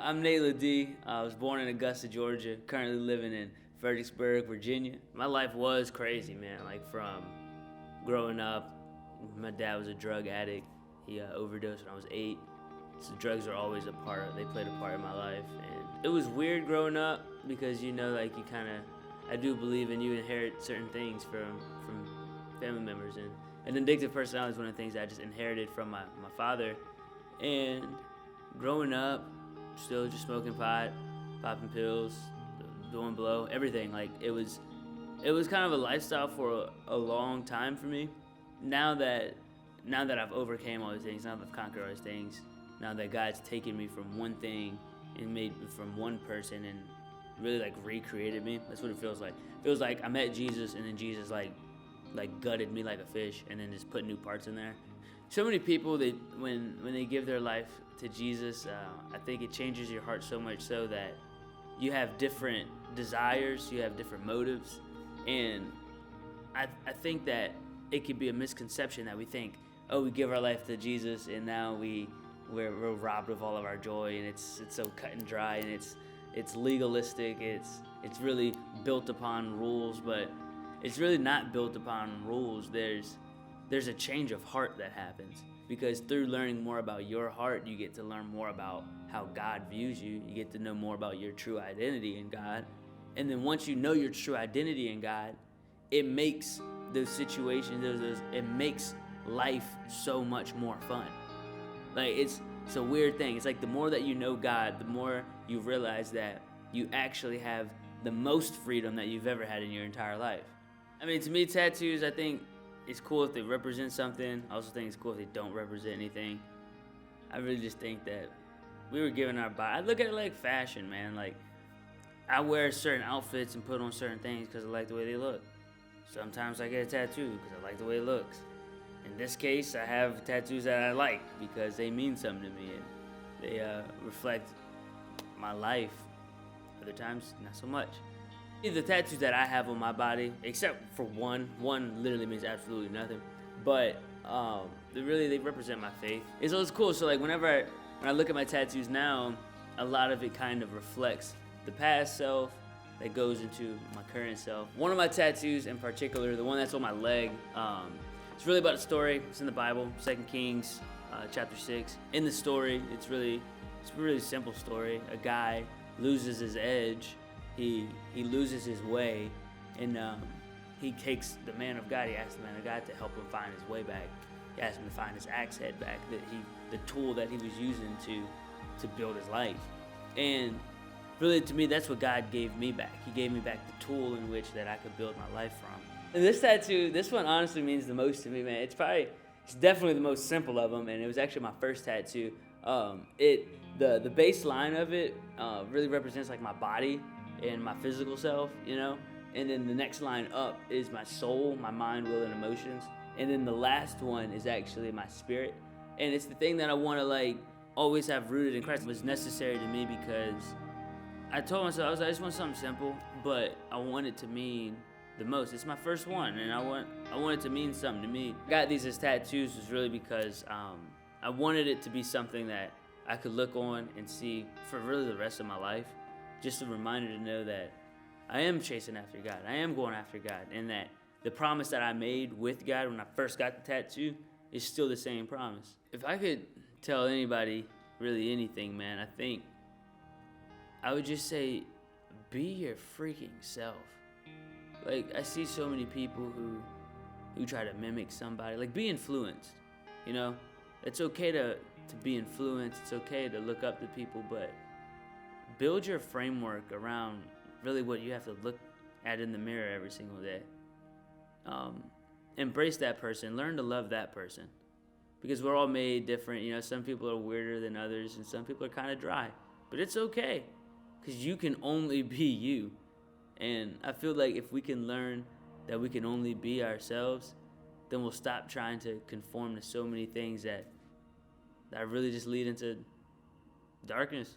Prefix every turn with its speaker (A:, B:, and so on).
A: I'm Nate D. I was born in Augusta, Georgia, currently living in Fredericksburg, Virginia. My life was crazy, man. Like from growing up, my dad was a drug addict. He overdosed when I was 8. So drugs are always they played a part in my life. And it was weird growing up because, like I do believe in you inherit certain things from family members. And an addictive personality is one of the things I just inherited from my father. And growing up, still just smoking pot, popping pills, doing blow, everything. Like it was kind of a lifestyle for a long time for me. Now that I've overcame all these things, now that I've conquered all these things, now that God's taken me from one thing and made me from one person and really like recreated me. That's what it feels like. It feels like I met Jesus and then Jesus like gutted me like a fish and then just put new parts in there. So many people, when they give their life to Jesus, I think it changes your heart so much so that you have different desires, you have different motives, and I think that it could be a misconception that we think, oh, we give our life to Jesus and now we're robbed of all of our joy, and it's so cut and dry, and it's legalistic, it's really built upon rules, but it's really not built upon rules. There's a change of heart that happens because through learning more about your heart, you get to learn more about how God views you. You get to know more about your true identity in God. And then once you know your true identity in God, it makes those situations, it makes life so much more fun. Like it's a weird thing. It's like the more that you know God, the more you realize that you actually have the most freedom that you've ever had in your entire life. I mean, to me, tattoos, I think it's cool if they represent something. I also think it's cool if they don't represent anything. I really just think that we were given our body. I look at it like fashion, man. Like, I wear certain outfits and put on certain things because I like the way they look. Sometimes I get a tattoo because I like the way it looks. In this case, I have tattoos that I like because they mean something to me and they reflect my life. Other times, not so much. The tattoos that I have on my body, except for one literally means absolutely nothing, but they represent my faith. And so it's cool. So like when I look at my tattoos now, a lot of it kind of reflects the past self that goes into my current self. One of my tattoos in particular, the one that's on my leg, it's really about a story. It's in the Bible, 2 Kings chapter 6. In the story, it's a really simple story. A guy loses his edge. He loses his way, and he takes the man of God. He asks the man of God to help him find his way back. He asks him to find his axe head back, the tool that he was using to build his life. And really, to me, that's what God gave me back. He gave me back the tool in which that I could build my life from. And this tattoo, this one honestly means the most to me, man. It's definitely the most simple of them, and it was actually my first tattoo. The baseline of it really represents like my body and my physical self, and then the next line up is my soul, my mind, will, and emotions, and then the last one is actually my spirit, and it's the thing that I want to like always have rooted in Christ. It was necessary to me because I told myself, I just want something simple, but I want it to mean the most. It's my first one, and I want it to mean something to me. I got these as tattoos was really because I wanted it to be something that I could look on and see for really the rest of my life. Just a reminder to know that I am chasing after God. I am going after God. And that the promise that I made with God when I first got the tattoo is still the same promise. If I could tell anybody really anything, man, I think I would just say, be your freaking self. Like, I see so many people who try to mimic somebody. Like, be influenced, It's okay to be influenced. It's okay to look up to people, but build your framework around really what you have to look at in the mirror every single day. Embrace that person. Learn to love that person. Because we're all made different. Some people are weirder than others, and some people are kind of dry. But it's okay, because you can only be you. And I feel like if we can learn that we can only be ourselves, then we'll stop trying to conform to so many things that really just lead into darkness.